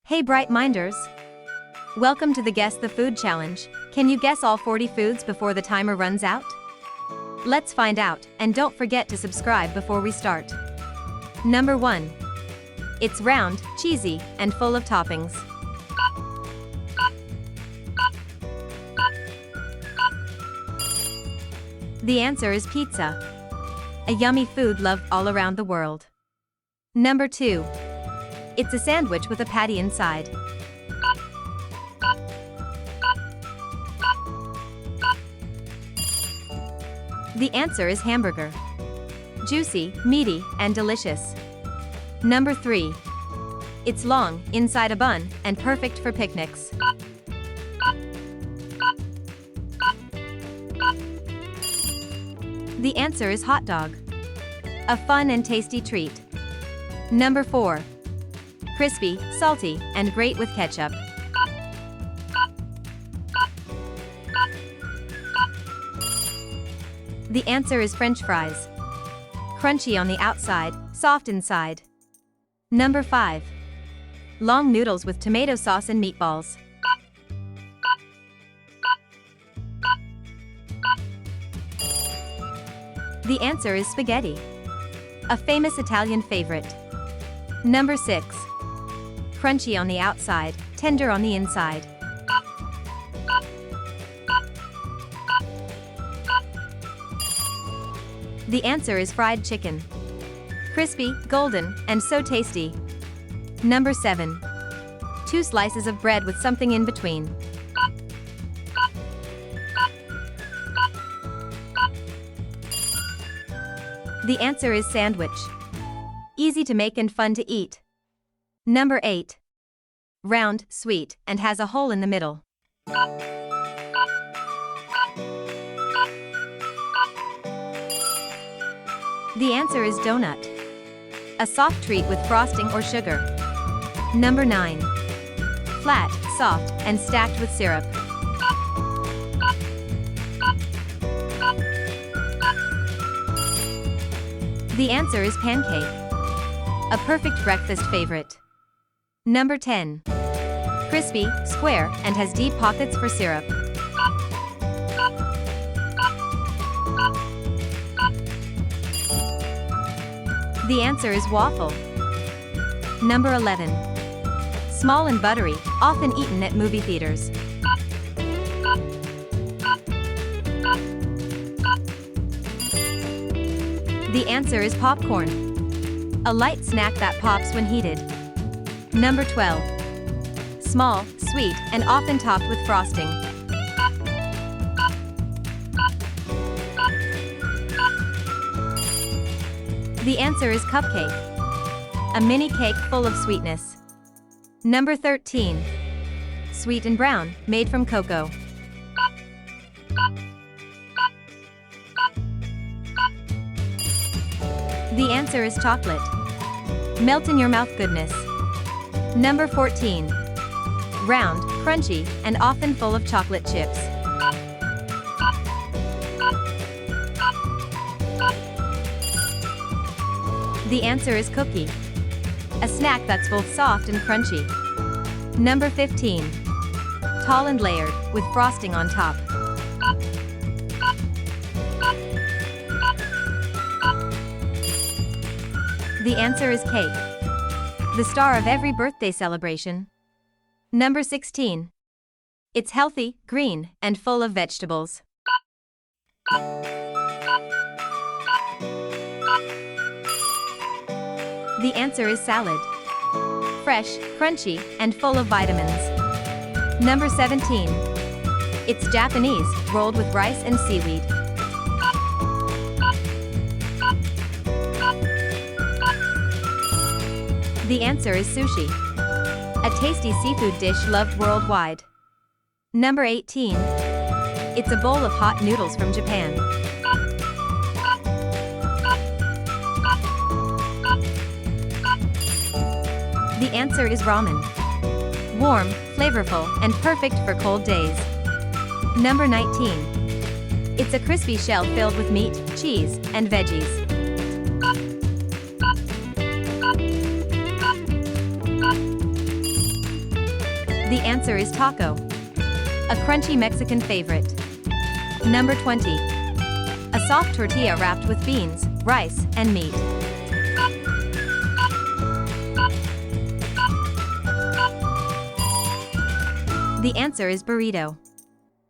Hey Bright Minders! Welcome to the Guess the Food Challenge. Can you guess all 40 foods before the timer runs out? Let's find out, and don't forget to subscribe before we start. Number 1. It's round, cheesy, and full of toppings. The answer is pizza. A yummy food loved all around the world. Number 2. It's a sandwich with a patty inside. The answer is hamburger. Juicy, meaty, and delicious. Number 3. It's long, inside a bun, and perfect for picnics. The answer is hot dog. A fun and tasty treat. Number 4. Crispy, salty, and great with ketchup. The answer is French fries. Crunchy on the outside, soft inside. Number 5. Long noodles with tomato sauce and meatballs. The answer is spaghetti. A famous Italian favorite. Number 6. Crunchy on the outside, tender on the inside. The answer is fried chicken. Crispy, golden, and so tasty. Number 7. 2 slices of bread with something in between. The answer is sandwich. Easy to make and fun to eat. Number 8. Round, sweet, and has a hole in the middle. The answer is donut. A soft treat with frosting or sugar. Number 9. Flat, soft, and stacked with syrup. The answer is pancake. A perfect breakfast favorite. Number 10. Crispy, square, and has deep pockets for syrup. The answer is waffle. Number 11. Small and buttery, often eaten at movie theaters. The answer is popcorn. A light snack that pops when heated. Number 12. Small, sweet, and often topped with frosting. The answer is cupcake. A mini cake full of sweetness. Number 13. Sweet and brown, made from cocoa. The answer is chocolate. Melt in your mouth goodness. Number 14. Round, crunchy, and often full of chocolate chips. The answer is cookie. A snack that's both soft and crunchy. Number 15. Tall and layered, with frosting on top. The answer is cake. The star of every birthday celebration. Number 16. It's healthy, green, and full of vegetables. The answer is salad. Fresh, crunchy, and full of vitamins. Number 17. It's Japanese, rolled with rice and seaweed. The answer is sushi. A tasty seafood dish loved worldwide. Number 18. It's a bowl of hot noodles from Japan. The answer is ramen. Warm, flavorful, and perfect for cold days. Number 19. It's a crispy shell filled with meat, cheese, and veggies. The answer is taco, a crunchy Mexican favorite. Number 20. A soft tortilla wrapped with beans, rice, and meat. The answer is burrito,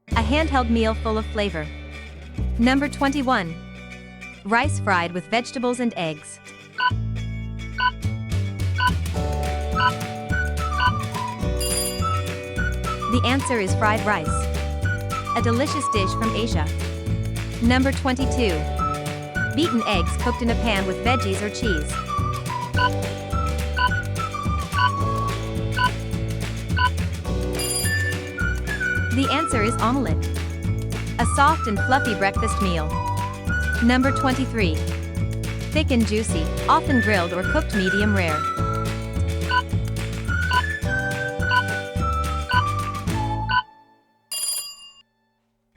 a handheld meal full of flavor. Number 21. Rice fried with vegetables and eggs. The answer is fried rice, a delicious dish from Asia. Number 22. Beaten eggs cooked in a pan with veggies or cheese. The answer is omelette, a soft and fluffy breakfast meal. Number 23. Thick and juicy, often grilled or cooked medium rare.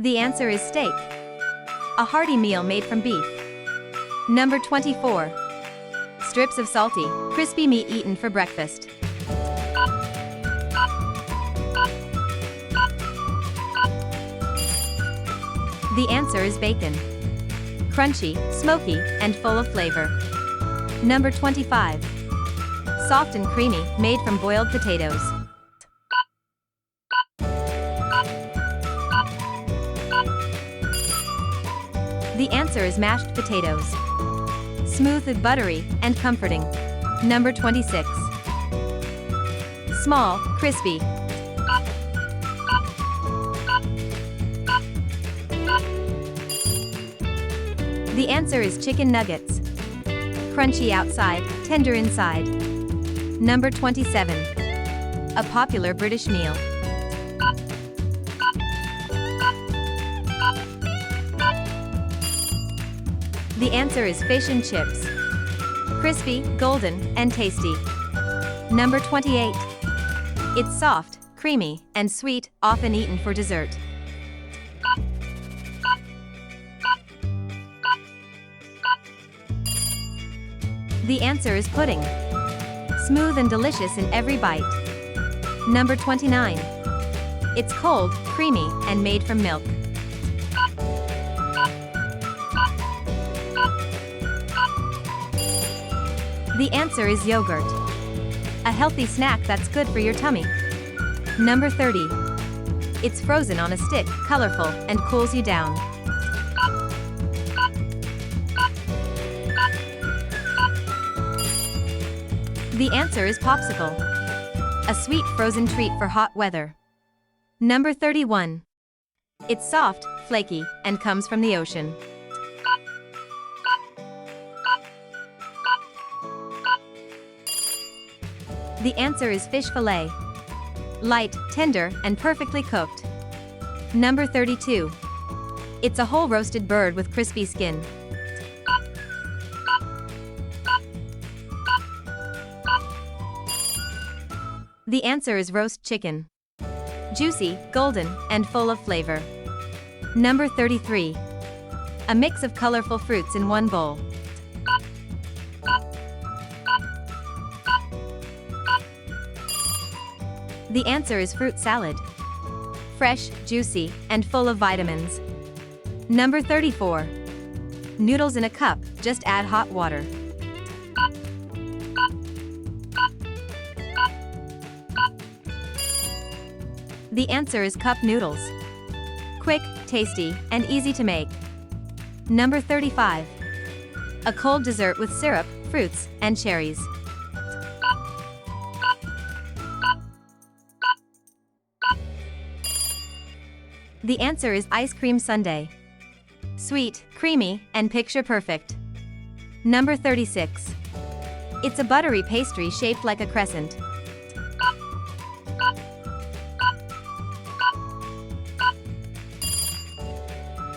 The answer is steak, a hearty meal made from beef. Number 24. Strips of salty, crispy meat eaten for breakfast. The answer is bacon, crunchy, smoky, and full of flavor. Number 25. Soft and creamy, made from boiled potatoes. The answer is mashed potatoes, smooth and buttery, and comforting. Number 26. Small, crispy. The answer is chicken nuggets, crunchy outside, tender inside. Number 27. A popular British meal. The answer is fish and chips, crispy, golden, and tasty. Number 28. It's soft, creamy, and sweet, often eaten for dessert. The answer is pudding, smooth and delicious in every bite. Number 29. It's cold, creamy, and made from milk. The answer is yogurt, a healthy snack that's good for your tummy. Number 30. It's frozen on a stick, colorful, and cools you down. The answer is popsicle, a sweet frozen treat for hot weather. Number 31. It's soft, flaky, and comes from the ocean. The answer is fish fillet, light, tender, and perfectly cooked. Number 32. It's a whole roasted bird with crispy skin. The answer is roast chicken, juicy, golden, and full of flavor. Number 33. A mix of colorful fruits in one bowl. The answer is fruit salad, fresh, juicy, and full of vitamins. Number 34. Noodles in a cup, just add hot water. The answer is cup noodles, quick, tasty, and easy to make. Number 35. A cold dessert with syrup, fruits, and cherries. The answer is ice cream sundae, sweet, creamy, and picture perfect. Number 36. It's a buttery pastry shaped like a crescent.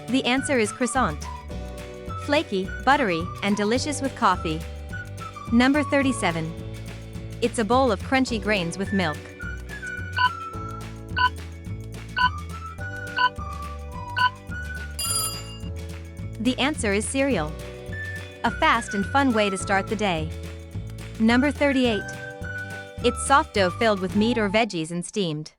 The answer is croissant, flaky, buttery, and delicious with coffee. Number 37. It's a bowl of crunchy grains with milk. The answer is cereal, a fast and fun way to start the day. Number 38. It's soft dough filled with meat or veggies and steamed.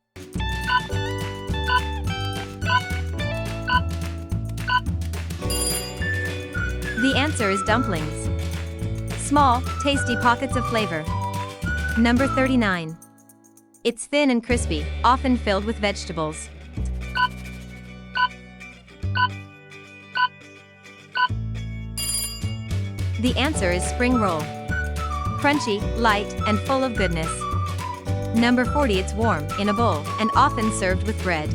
The answer is dumplings. Small, tasty pockets of flavor. Number 39. It's thin and crispy, often filled with vegetables. The answer is spring roll. Crunchy, light, and full of goodness. Number 40. It's warm, in a bowl, and often served with bread.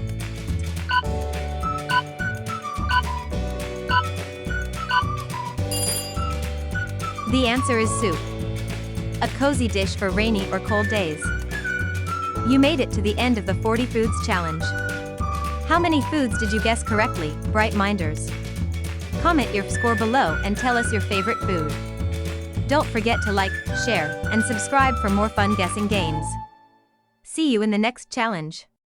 The answer is soup. A cozy dish for rainy or cold days. You made it to the end of the 40 Foods Challenge. How many foods did you guess correctly, Bright Minders? Comment your score below and tell us your favorite food. Don't forget to like, share, and subscribe for more fun guessing games. See you in the next challenge.